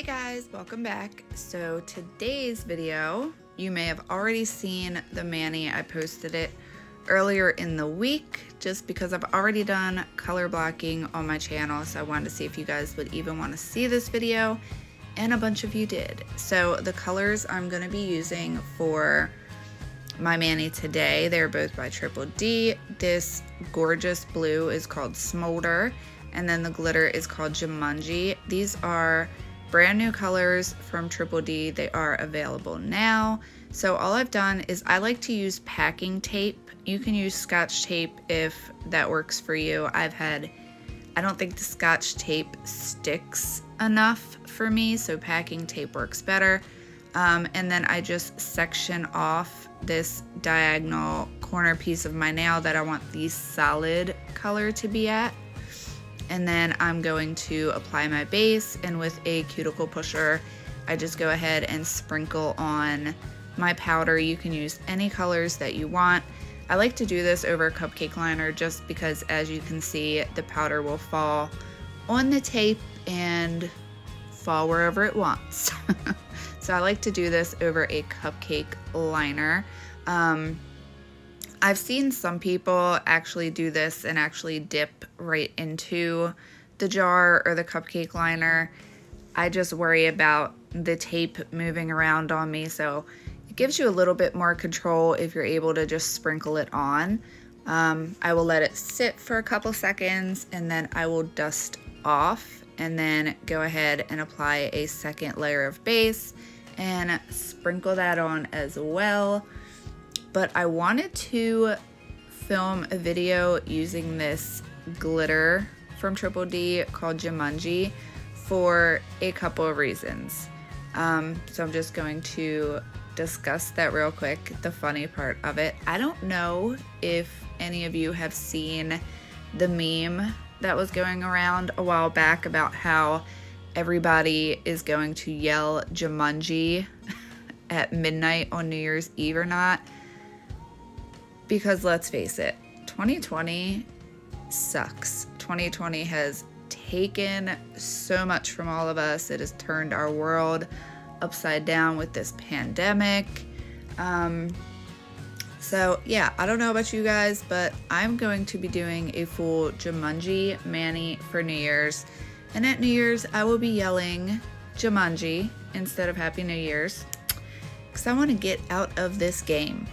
guys, welcome back. So today's video, you may have already seen the mani. I posted it earlier in the week just because I've already done color blocking on my channel, so I wanted to see if you guys would even want to see this video, and a bunch of you did. So the colors I'm going to be using for my mani today, they're both by Triple D. This gorgeous blue is called Smolder, and then the glitter is called Jumanji. These are brand new colors from Triple D. They are available now. So all I've done is I like to use packing tape. You can use Scotch tape if that works for you. I don't think the Scotch tape sticks enough for me, so packing tape works better. And then I just section off this diagonal corner piece of my nail that I want the solid color to be at. And then I'm going to apply my base, and with a cuticle pusher, I just go ahead and sprinkle on my powder. You can use any colors that you want. I like to do this over a cupcake liner just because, as you can see, the powder will fall on the tape and fall wherever it wants. So I like to do this over a cupcake liner. I've seen some people actually do this and actually dip right into the jar or the cupcake liner. I just worry about the tape moving around on me, so it gives you a little bit more control if you're able to just sprinkle it on. I will let it sit for a couple seconds, and then I will dust off and then go ahead and apply a second layer of base and sprinkle that on as well. But I wanted to film a video using this glitter from Triple D called Jumanji for a couple of reasons. So I'm just going to discuss that real quick, the funny part of it. I don't know if any of you have seen the meme that was going around a while back about how everybody is going to yell Jumanji at midnight on New Year's Eve or not. Because let's face it, 2020 sucks. 2020 has taken so much from all of us. It has turned our world upside down with this pandemic. So yeah, I don't know about you guys, but I'm going to be doing a full Jumanji mani for New Year's. And at New Year's, I will be yelling Jumanji instead of Happy New Year's, because I want to get out of this game.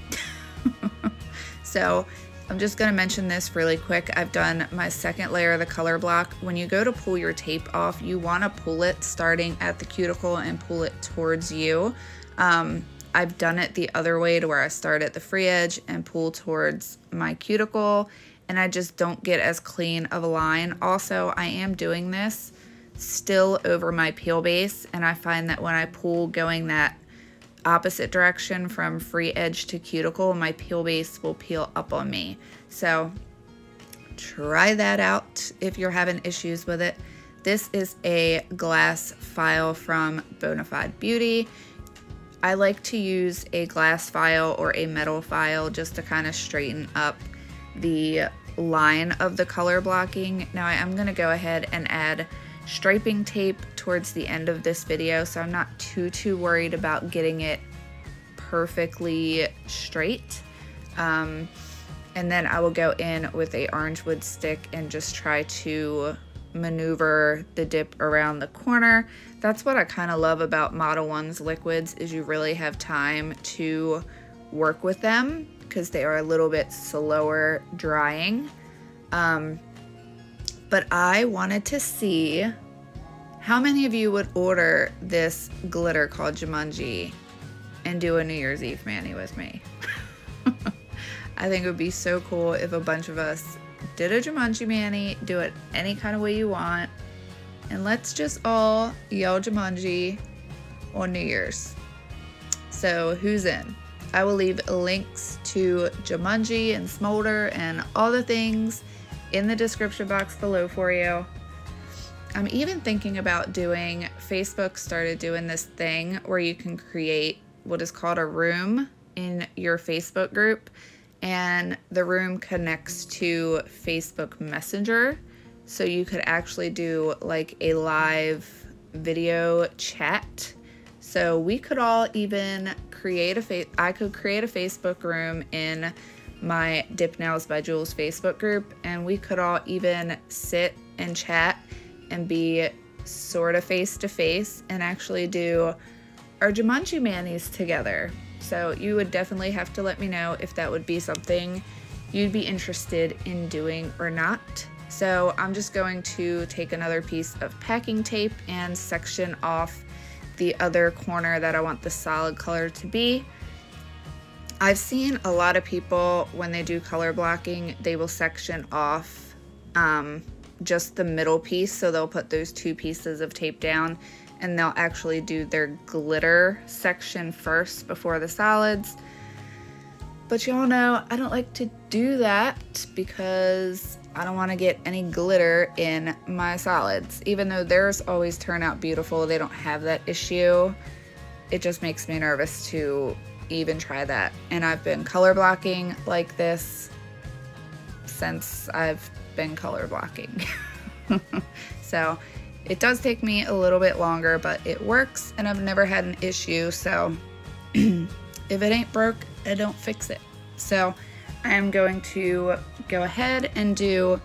So I'm just going to mention this really quick. I've done my second layer of the color block. When you go to pull your tape off, you want to pull it starting at the cuticle and pull it towards you. I've done it the other way, to where I start at the free edge and pull towards my cuticle, and I just don't get as clean of a line. Also, I am doing this still over my peel base, and I find that when I pull going that opposite direction from free edge to cuticle, my peel base will peel up on me. So try that out if you're having issues with it. This is a glass file from Bonafide Beauty. I like to use a glass file or a metal file just to kind of straighten up the line of the color blocking. Now I am going to go ahead and add striping tape towards the end of this video, so I'm not too worried about getting it perfectly straight. And then I will go in with a orange wood stick and just try to maneuver the dip around the corner. That's what I kind of love about Model 1's liquids, is you really have time to work with them because they are a little bit slower drying. But I wanted to see how many of you would order this glitter called Jumanji and do a New Year's Eve mani with me. I think it would be so cool if a bunch of us did a Jumanji mani, do it any kind of way you want, and let's just all yell Jumanji on New Year's. So who's in? I will leave links to Jumanji and Smolder and all the things in the description box below for you. I'm even thinking about doing, Facebook started doing this thing where you can create what is called a room in your Facebook group, and the room connects to Facebook Messenger. So you could actually do like a live video chat. So we could all even create I could create a Facebook room in my Dip Nails by Jules Facebook group, and we could all even sit and chat and be sort of face to face and actually do our Jumanji manis together. So you would definitely have to let me know if that would be something you'd be interested in doing or not. So I'm just going to take another piece of packing tape and section off the other corner that I want the solid color to be. I've seen a lot of people, when they do color blocking, they will section off just the middle piece. So they'll put those two pieces of tape down and they'll actually do their glitter section first before the solids. But y'all know I don't like to do that because I don't want to get any glitter in my solids. Even though theirs always turn out beautiful, they don't have that issue. It just makes me nervous to even try that. And I've been color blocking like this since I've been color blocking. So it does take me a little bit longer, but it works and I've never had an issue. So if it ain't broke, I don't fix it. So I am going to go ahead and do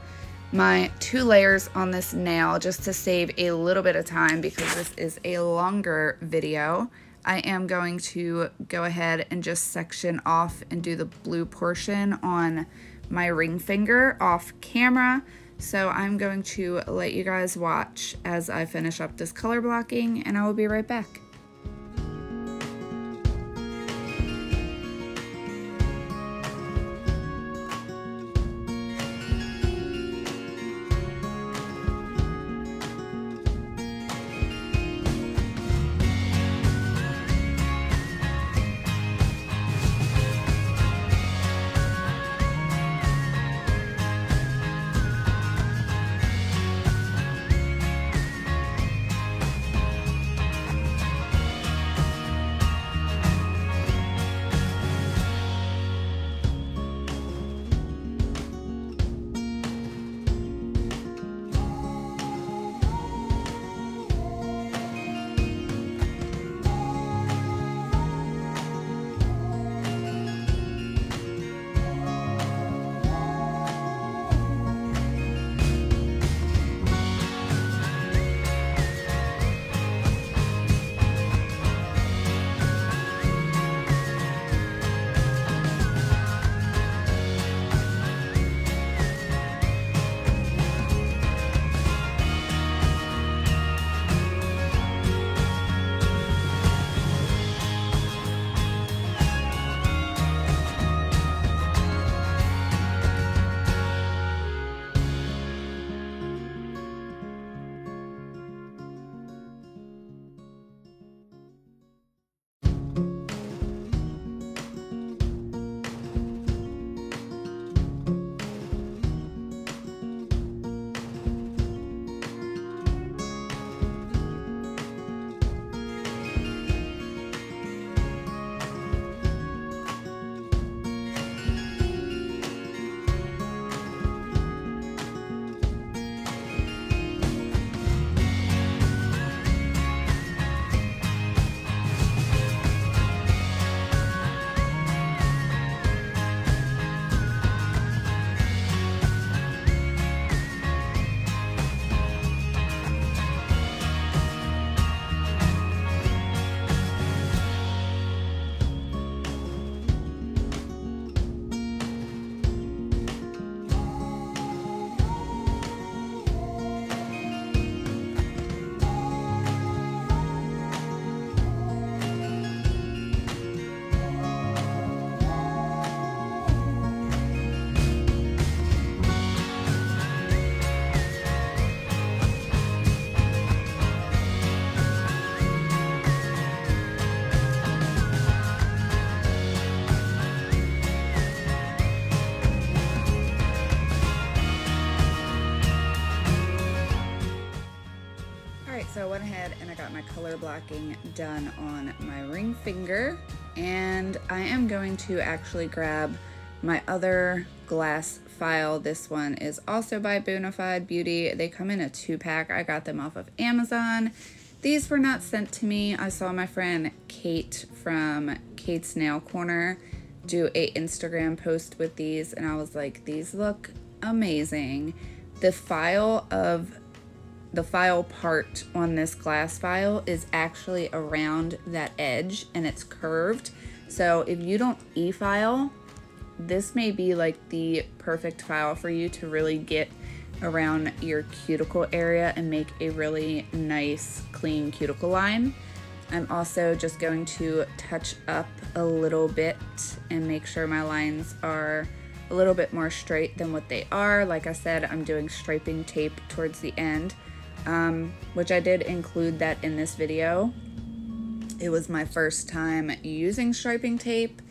my 2 layers on this nail just to save a little bit of time because this is a longer video. I am going to go ahead and just section off and do the blue portion on my ring finger off camera. So I'm going to let you guys watch as I finish up this color blocking, and I will be right back. So I went ahead and I got my color blocking done on my ring finger, and I am going to actually grab my other glass file. This one is also by Bonafide Beauty. They come in a 2-pack. I got them off of Amazon, These were not sent to me. I saw my friend Kate from Kate's Nail Corner do a Instagram post with these, and I was like, these look amazing. The file part on this glass file is actually around that edge and it's curved. So if you don't e-file, this may be like the perfect file for you to really get around your cuticle area and make a really nice clean cuticle line. I'm also just going to touch up a little bit and make sure my lines are a little bit more straight than what they are. Like I said, I'm doing striping tape towards the end, which I did include that in this video. It was my first time using striping tape.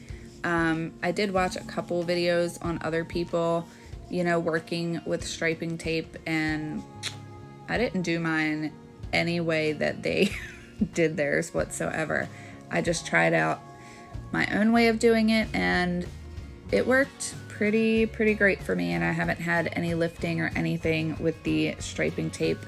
I did watch a couple videos on other people, you know, working with striping tape, and I didn't do mine any way that they did theirs whatsoever. I just tried out my own way of doing it, and it worked pretty great for me, and I haven't had any lifting or anything with the striping tape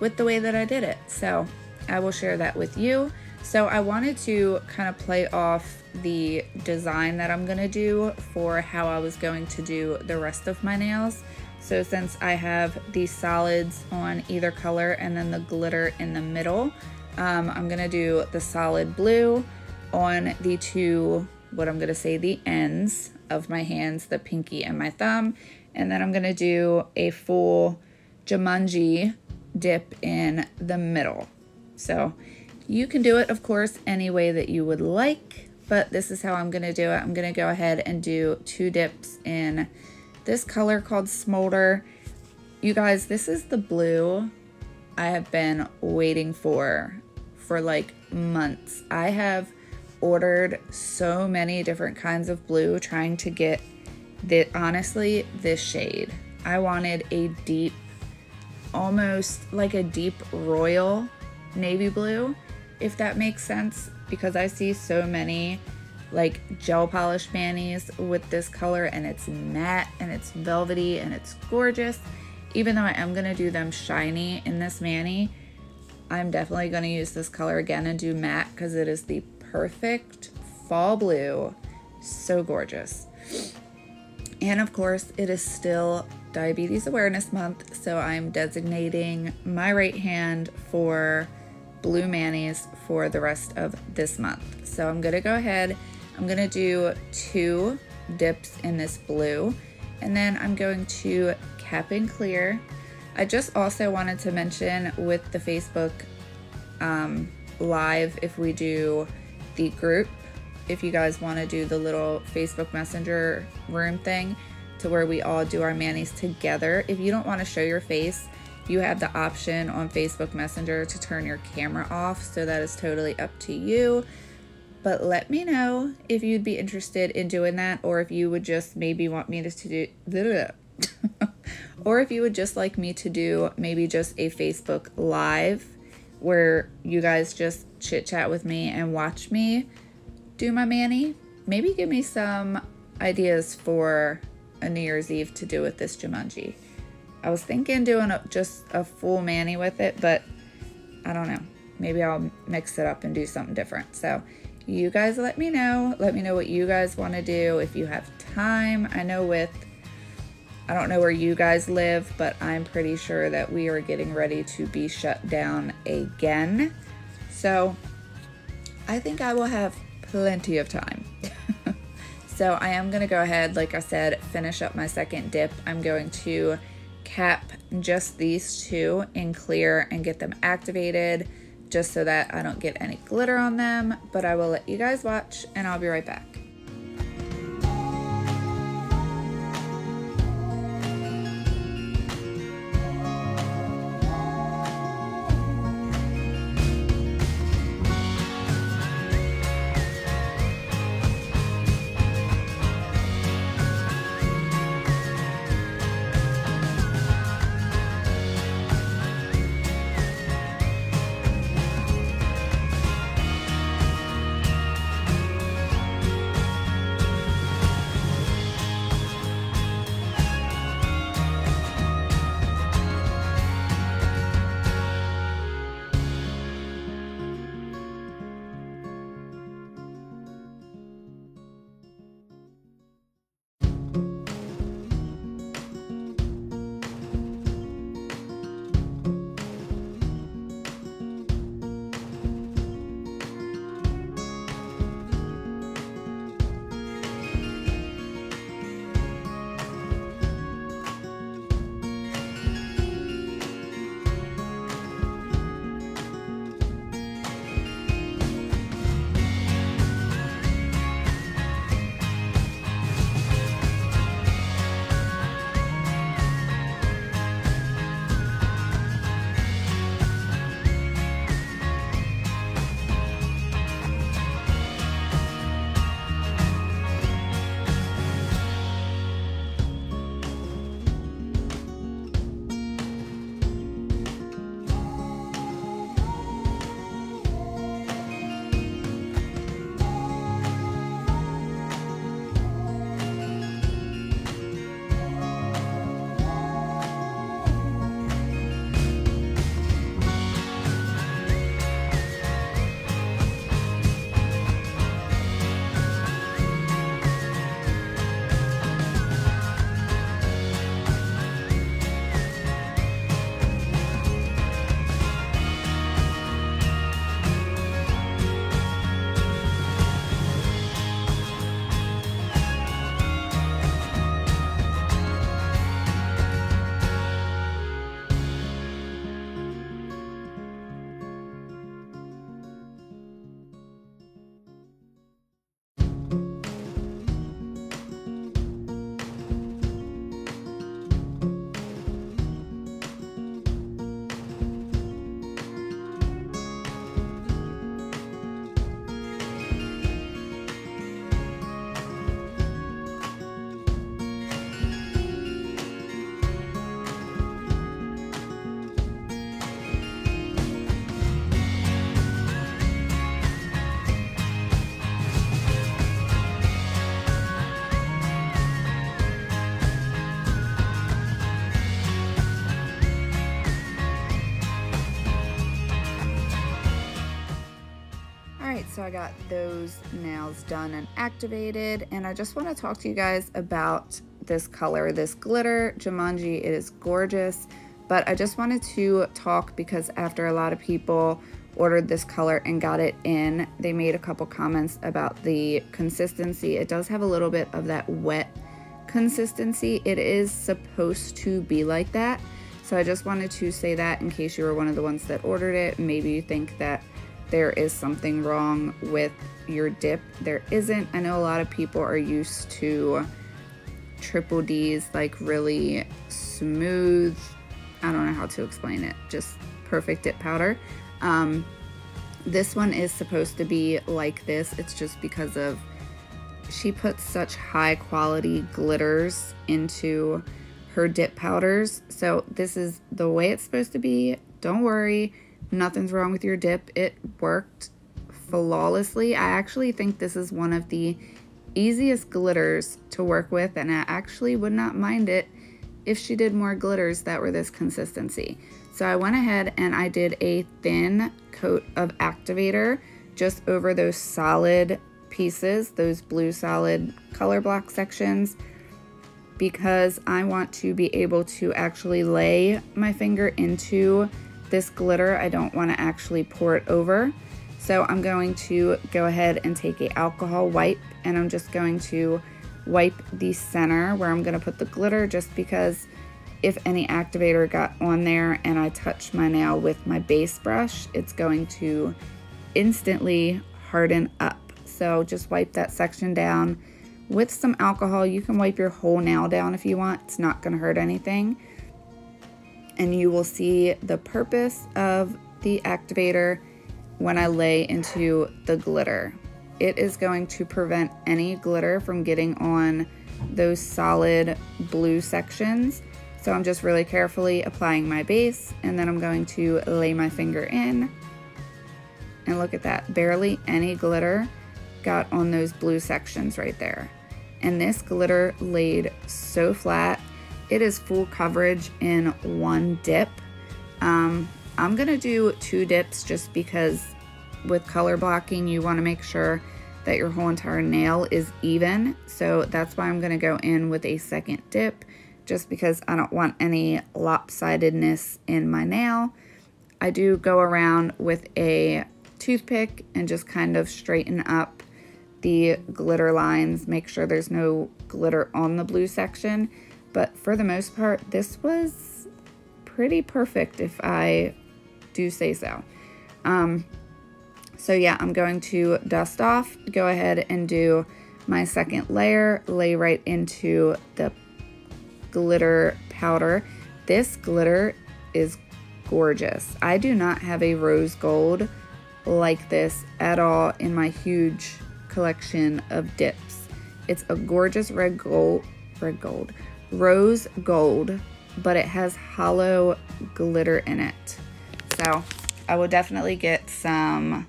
with the way that I did it. So I will share that with you. So I wanted to kind of play off the design that I'm gonna do for how I was going to do the rest of my nails. So since I have these solids on either color and then the glitter in the middle, I'm gonna do the solid blue on the two, what I'm gonna say, the ends of my hands, the pinky and my thumb, and then I'm gonna do a full Jumanji dip in the middle. So you can do it, of course, any way that you would like, but this is how I'm gonna do it. I'm gonna go ahead and do 2 dips in this color called Smolder. You guys, this is the blue I have been waiting for like months. I have ordered so many different kinds of blue trying to get honestly, this shade. I wanted a deep, almost like a deep royal navy blue, if that makes sense, because I see so many like gel polish manis with this color, and it's matte and it's velvety and it's gorgeous. Even though I am gonna do them shiny in this mani, I'm definitely gonna use this color again and do matte because it is the perfect fall blue. So gorgeous. And of course, it is still Diabetes Awareness Month, so I'm designating my right hand for blue manis for the rest of this month. So I'm gonna go ahead, I'm gonna do 2 dips in this blue, and then I'm going to cap and clear. I just also wanted to mention with the Facebook Live, if we do the group, if you guys want to do the little Facebook Messenger room thing to where we all do our manis together, if you don't want to show your face, you have the option on Facebook Messenger to turn your camera off, so that is totally up to you. But let me know if you'd be interested in doing that, or if you would just maybe want me to do or if you would just like me to do maybe just a Facebook Live where you guys just chit chat with me and watch me do my mani. Maybe give me some ideas for a New Year's Eve to do with this Jumanji. I was thinking doing just a full mani with it, but I don't know. Maybe I'll mix it up and do something different. So you guys let me know. Let me know what you guys want to do if you have time. I don't know where you guys live, but I'm pretty sure that we are getting ready to be shut down again. So I think I will have plenty of time. So I am going to go ahead, like I said, finish up my second dip. I'm going to cap just these 2 in clear and get them activated just so that I don't get any glitter on them. But I will let you guys watch and I'll be right back. So I got those nails done and activated, and I just want to talk to you guys about this color, this glitter Jumanji. It is gorgeous, but I just wanted to talk because after a lot of people ordered this color and got it in, they made a couple comments about the consistency. It does have a little bit of that wet consistency. It is supposed to be like that. So I just wanted to say that in case you were one of the ones that ordered it. Maybe you think that there is something wrong with your dip. There isn't. I know a lot of people are used to triple D's, like really smooth, I don't know how to explain it, just perfect dip powder. This one is supposed to be like this. It's just because of she puts such high quality glitters into her dip powders. So this is the way it's supposed to be. Don't worry, nothing's wrong with your dip. It worked flawlessly. I actually think this is one of the easiest glitters to work with, and I actually would not mind it if she did more glitters that were this consistency. So I went ahead and I did a thin coat of activator just over those solid pieces, those blue solid color block sections, because I want to be able to actually lay my finger into this glitter. I don't want to actually pour it over. So I'm going to go ahead and take an alcohol wipe, and I'm just going to wipe the center where I'm going to put the glitter, just because if any activator got on there and I touch my nail with my base brush, it's going to instantly harden up. So just wipe that section down with some alcohol. You can wipe your whole nail down if you want. It's not going to hurt anything. And you will see the purpose of the activator when I lay into the glitter. It is going to prevent any glitter from getting on those solid blue sections. So I'm just really carefully applying my base, and then I'm going to lay my finger in. And look at that, barely any glitter got on those blue sections right there. And this glitter laid so flat. It is full coverage in one dip. I'm gonna do 2 dips just because with color blocking, you wanna make sure that your whole entire nail is even. So that's why I'm gonna go in with a second dip, just because I don't want any lopsidedness in my nail. I do go around with a toothpick and just kind of straighten up the glitter lines, make sure there's no glitter on the blue section. But for the most part, this was pretty perfect, if I do say so. So yeah, I'm going to dust off, go ahead and do my second layer, lay right into the glitter powder. This glitter is gorgeous. I do not have a rose gold like this at all in my huge collection of dips. It's a gorgeous rose gold, but it has hollow glitter in it. So I will definitely get some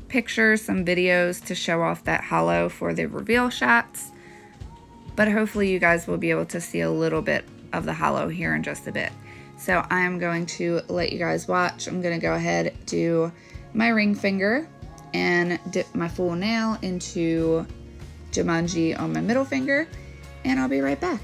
pictures, some videos to show off that hollow for the reveal shots. But hopefully you guys will be able to see a little bit of the hollow here in just a bit. So I am going to let you guys watch. I'm going to go ahead, do my ring finger, and dip my full nail into Jumanji on my middle finger, and I'll be right back.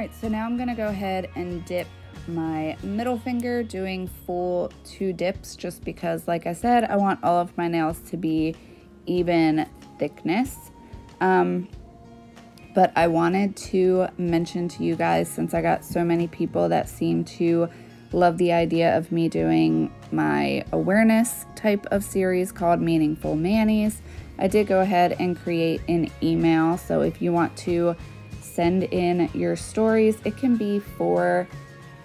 Alright, so now I'm gonna go ahead and dip my middle finger, doing full 2 dips, just because, like I said, I want all of my nails to be even thickness. But I wanted to mention to you guys, since I got so many people that seem to love the idea of me doing my awareness type of series called Meaningful Manis, I did go ahead and create an email. So if you want to send in your stories, it can be for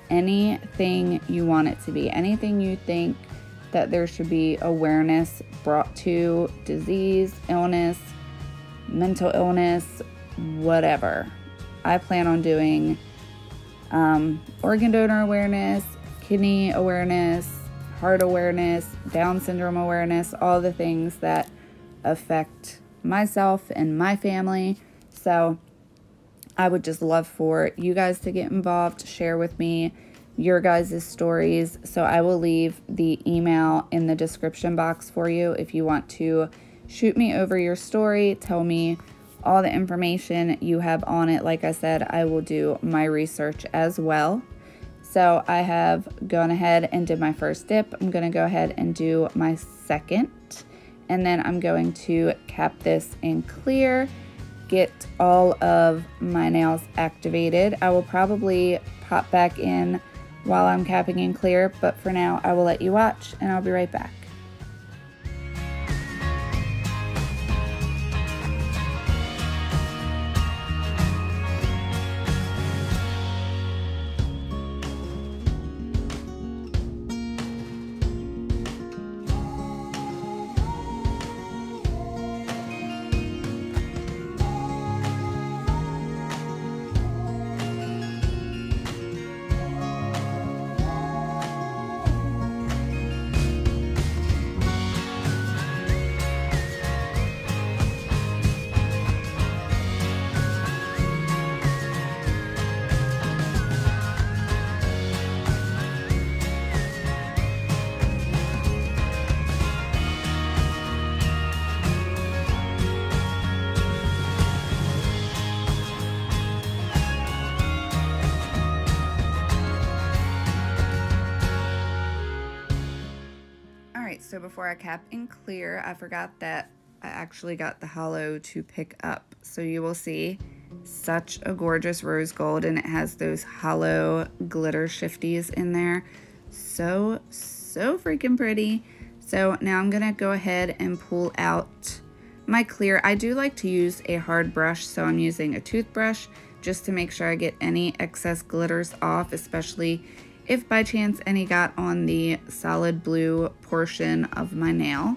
anything you want it to be, anything you think that there should be awareness brought to: disease, illness, mental illness, whatever. I plan on doing organ donor awareness, kidney awareness, heart awareness, Down syndrome awareness, all the things that affect myself and my family. So I would just love for you guys to get involved, share with me your guys' stories. So I will leave the email in the description box for you if you want to shoot me over your story, tell me all the information you have on it. Like I said, I will do my research as well. So I have gone ahead and did my first dip. I'm going to go ahead and do my second, and then I'm going to cap this in clear, get all of my nails activated. I will probably pop back in while I'm capping in clear, but for now I will let you watch and I'll be right back. So before I cap in clear, I forgot that I actually got the hollow to pick up. So you will see such a gorgeous rose gold, and it has those hollow glitter shifties in there. So freaking pretty. So now I'm gonna go ahead and pull out my clear. I do like to use a hard brush, so I'm using a toothbrush just to make sure I get any excess glitters off, especially if by chance any got on the solid blue portion of my nail.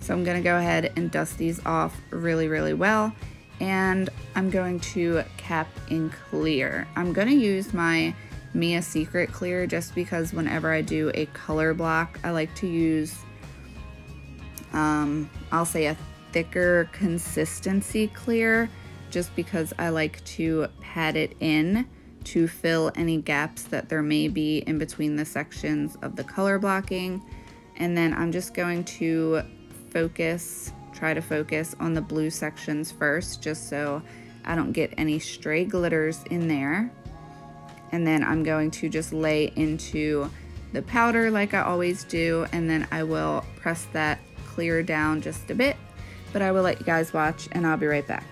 So I'm gonna go ahead and dust these off really well, and I'm going to cap in clear. I'm gonna use my Mia Secret clear just because whenever I do a color block, I like to use, I'll say a thicker consistency clear, just because I like to pat it in to fill any gaps that there may be in between the sections of the color blocking. And then I'm just going to try to focus on the blue sections first, just so I don't get any stray glitters in there. And then I'm going to just lay into the powder like I always do, and then I will press that clear down just a bit, but I will let you guys watch and I'll be right back.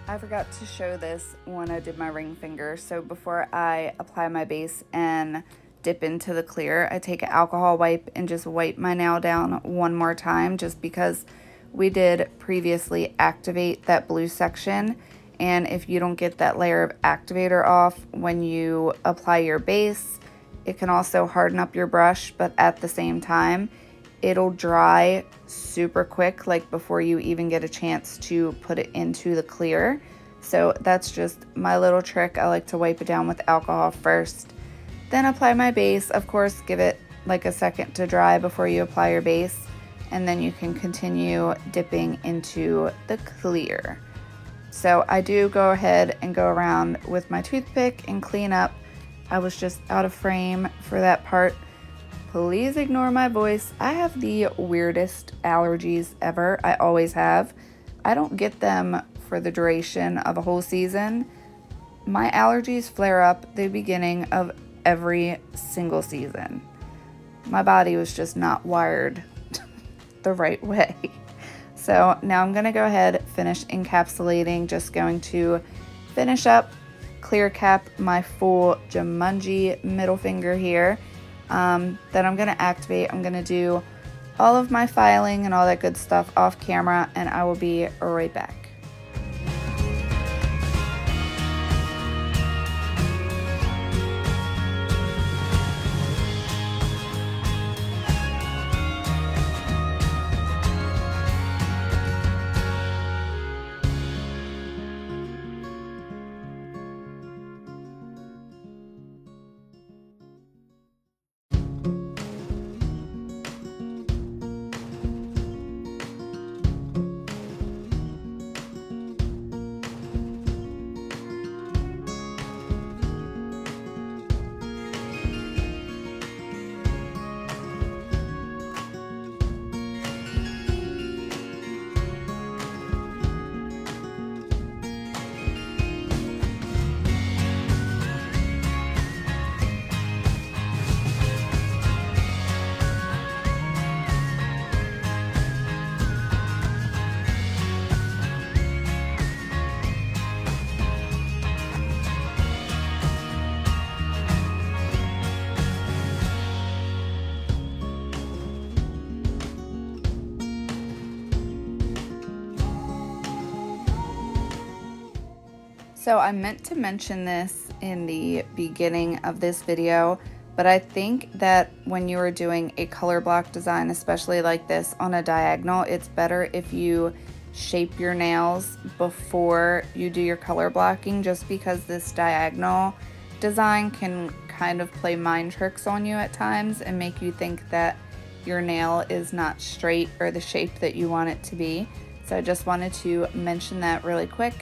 I forgot to show this when I did my ring finger. So before I apply my base and dip into the clear, I take an alcohol wipe and just wipe my nail down one more time, just because we did previously activate that blue section. And if you don't get that layer of activator off when you apply your base, it can also harden up your brush, but at the same time, it'll dry super quick, like before you even get a chance to put it into the clear. So that's just my little trick. I like to wipe it down with alcohol first, then apply my base. Of course, give it like a second to dry before you apply your base, and then you can continue dipping into the clear. So I do go ahead and go around with my toothpick and clean up. I was just out of frame for that part. Please ignore my voice. I have the weirdest allergies ever. I always have. I don't get them for the duration of a whole season. My allergies flare up the beginning of every single season. My body was just not wired the right way. So now I'm gonna go ahead, finish encapsulating, just going to finish up, clear cap my full Jumanji middle finger here. Then I'm gonna activate, I'm gonna do all of my filing and all that good stuff off camera, and I will be right back. So I meant to mention this in the beginning of this video, but I think that when you are doing a color block design, especially like this on a diagonal, it's better if you shape your nails before you do your color blocking, just because this diagonal design can kind of play mind tricks on you at times and make you think that your nail is not straight or the shape that you want it to be. So I just wanted to mention that really quick.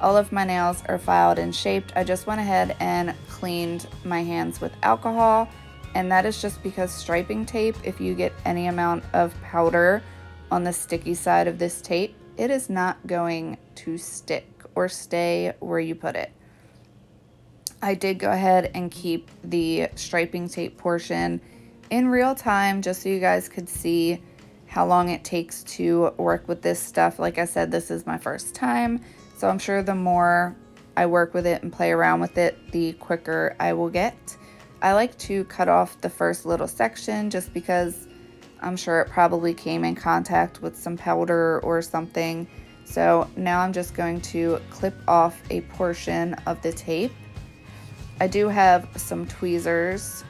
All of my nails are filed and shaped. I just went ahead and cleaned my hands with alcohol, and that is just because striping tape, if you get any amount of powder on the sticky side of this tape, it is not going to stick or stay where you put it. I did go ahead and keep the striping tape portion in real time just so you guys could see how long it takes to work with this stuff. Like I said, this is my first time. So I'm sure the more I work with it and play around with it, the quicker I will get. I like to cut off the first little section just because I'm sure it probably came in contact with some powder or something. So now I'm just going to clip off a portion of the tape. I do have some tweezers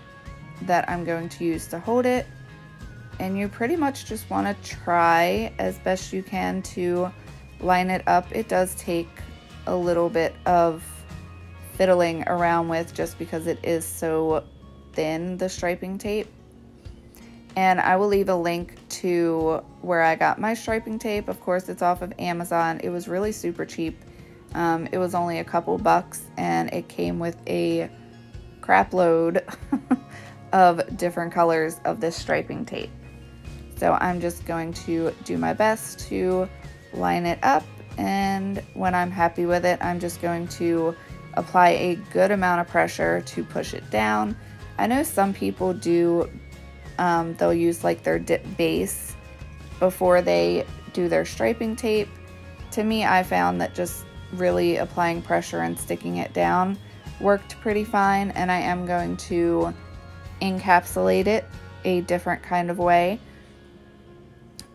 that I'm going to use to hold it. And you pretty much just want to try as best you can to line it up. It does take a little bit of fiddling around with just because it is so thin, the striping tape. And I will leave a link to where I got my striping tape. Of course, it's off of Amazon. It was really super cheap. It was only a couple bucks, and it came with a crap load of different colors of this striping tape. So I'm just going to do my best to line it up, and when I'm happy with it, I'm just going to apply a good amount of pressure to push it down. I know some people do, they'll use like their dip base before they do their striping tape. To me, I found that just really applying pressure and sticking it down worked pretty fine, and I am going to encapsulate it a different kind of way.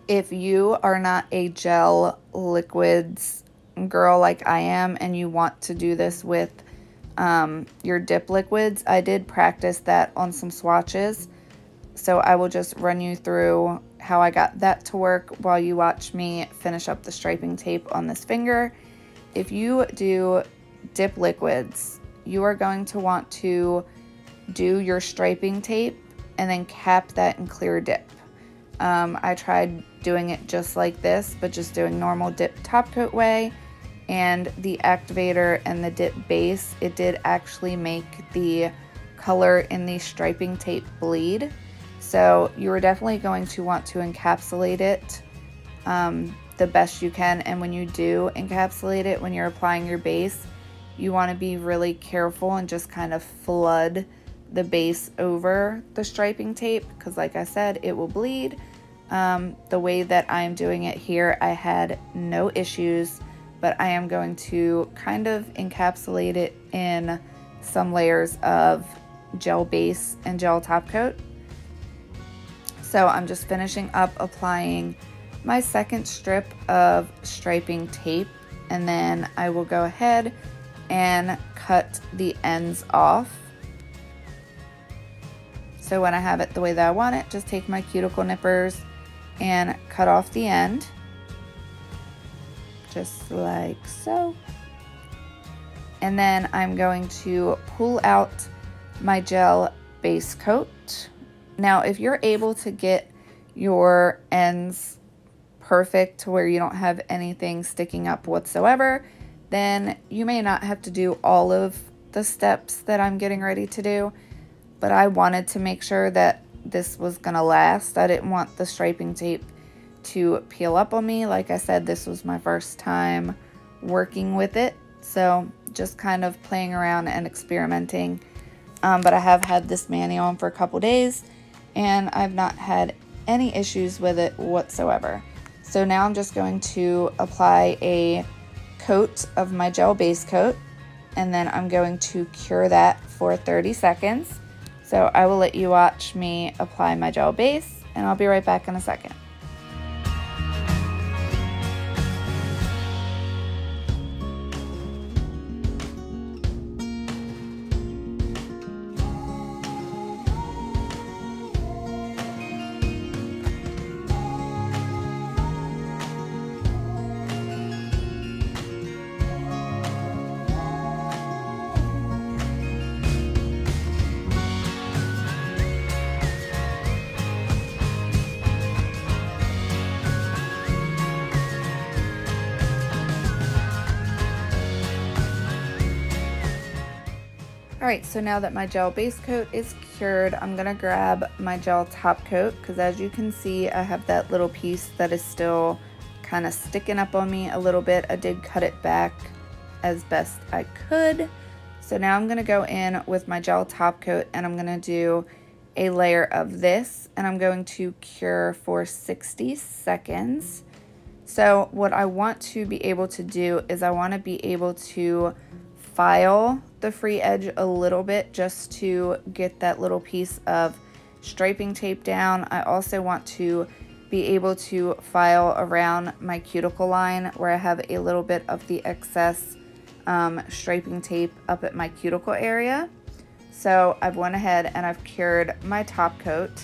If you are not a gel liquids girl like I am and you want to do this with your dip liquids, I did practice that on some swatches. So I will just run you through how I got that to work while you watch me finish up the striping tape on this finger. If you do dip liquids, you are going to want to do your striping tape and then cap that in clear dip. I tried doing it just like this, but just doing normal dip top coat way. and the activator and the dip base, it did actually make the color in the striping tape bleed. So you are definitely going to want to encapsulate it the best you can. And when you do encapsulate it, when you're applying your base, you want to be really careful and just kind of flood the base over the striping tape, because like I said, it will bleed. The way that I'm doing it here, I had no issues, but I am going to kind of encapsulate it in some layers of gel base and gel top coat. So I'm just finishing up applying my second strip of striping tape, and then I will go ahead and cut the ends off. So when I have it the way that I want it, just take my cuticle nippers and cut off the end, just like so. And then I'm going to pull out my gel base coat. Now, if you're able to get your ends perfect to where you don't have anything sticking up whatsoever, then you may not have to do all of the steps that I'm getting ready to do. But I wanted to make sure that this was gonna last. I didn't want the striping tape to peel up on me. Like I said, this was my first time working with it, so just kind of playing around and experimenting. But I have had this mani on for a couple days, and I've not had any issues with it whatsoever. So now I'm just going to apply a coat of my gel base coat, and then I'm going to cure that for 30 seconds. So I will let you watch me apply my gel base, and I'll be right back in a second. Alright, so now that my gel base coat is cured, I'm going to grab my gel top coat, because as you can see, I have that little piece that is still kind of sticking up on me a little bit. I did cut it back as best I could. So now I'm going to go in with my gel top coat, and I'm going to do a layer of this, and I'm going to cure for 60 seconds. So what I want to be able to do is I want to be able to file the free edge a little bit just to get that little piece of striping tape down. I also want to be able to file around my cuticle line where I have a little bit of the excess striping tape up at my cuticle area. So I've went ahead and I've cured my top coat,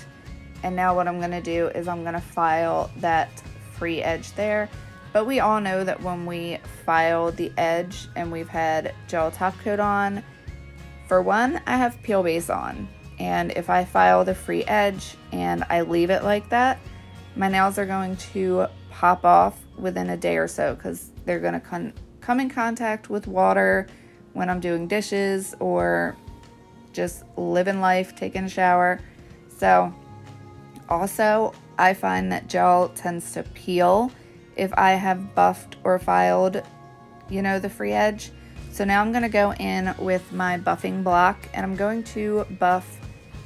and now what I'm going to do is I'm going to file that free edge there. But we all know that when we file the edge and we've had gel top coat on, for one, I have peel base on. And if I file the free edge and I leave it like that, my nails are going to pop off within a day or so, because they're going to come in contact with water when I'm doing dishes or just living life, taking a shower. So also, I find that gel tends to peel if I have buffed or filed, you know, the free edge. So now I'm going to go in with my buffing block, and I'm going to buff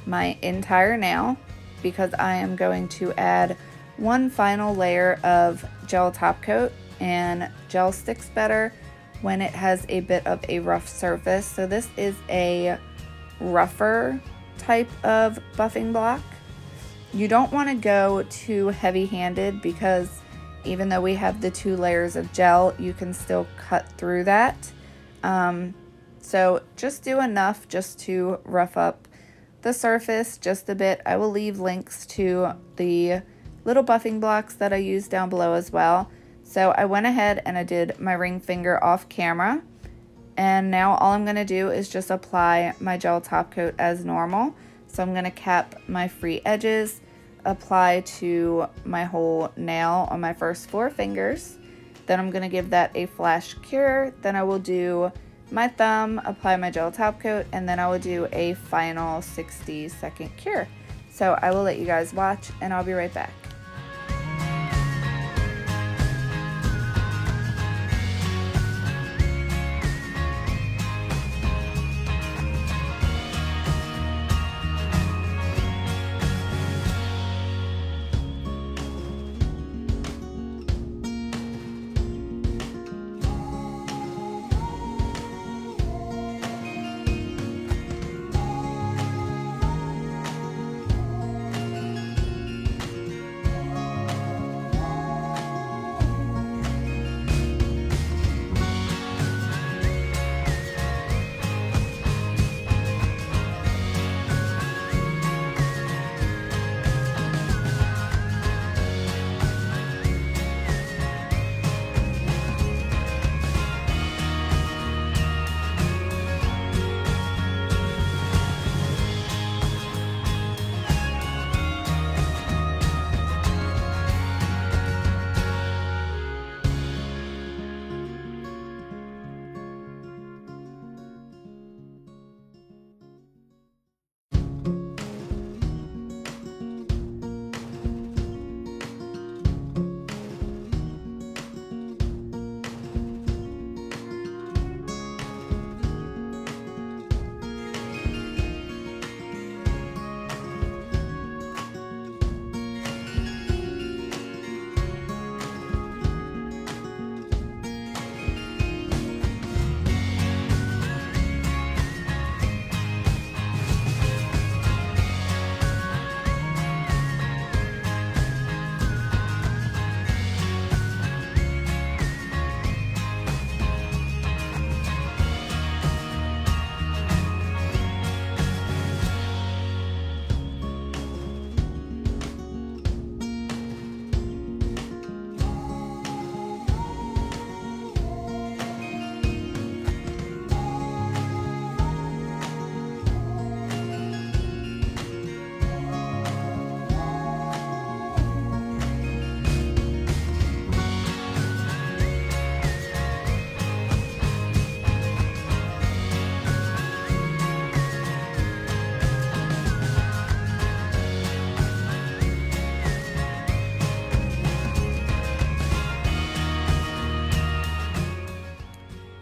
my entire nail, because I am going to add one final layer of gel top coat, and gel sticks better when it has a bit of a rough surface. So this is a rougher type of buffing block. You don't want to go too heavy-handed, because even though we have the 2 layers of gel, you can still cut through that. So just do enough just to rough up the surface just a bit. I will leave links to the little buffing blocks that I use down below as well. So I went ahead and I did my ring finger off camera. And now all I'm going to do is just apply my gel top coat as normal. So I'm going to cap my free edges, apply to my whole nail on my first 4 fingers. Then I'm going to give that a flash cure. Then I will do my thumb, apply my gel top coat, and then I will do a final 60-second cure. So I will let you guys watch, and I'll be right back.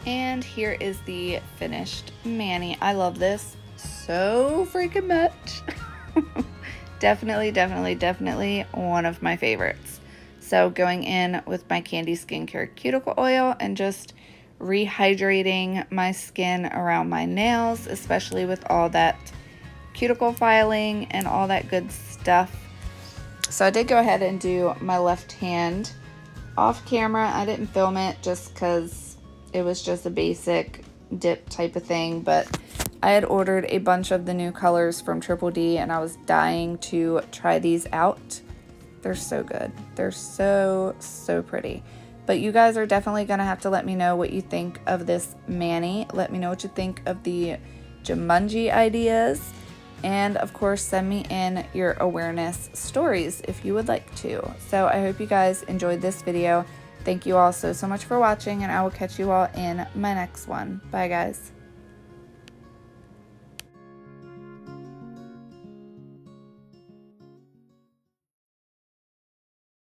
And here is the finished mani. I love this so freaking much. Definitely one of my favorites. So going in with my Candy Skincare Cuticle Oil and just rehydrating my skin around my nails, especially with all that cuticle filing and all that good stuff. So I did go ahead and do my left hand off camera. I didn't film it just because it was just a basic dip type of thing, but I had ordered a bunch of the new colors from Triple D and I was dying to try these out. They're so good. They're so pretty. But you guys are definitely gonna have to let me know what you think of this mani. Let me know what you think of the Jumanji ideas. And of course, send me in your awareness stories if you would like to. So I hope you guys enjoyed this video. Thank you all so much for watching, and I will catch you all in my next one. Bye, guys.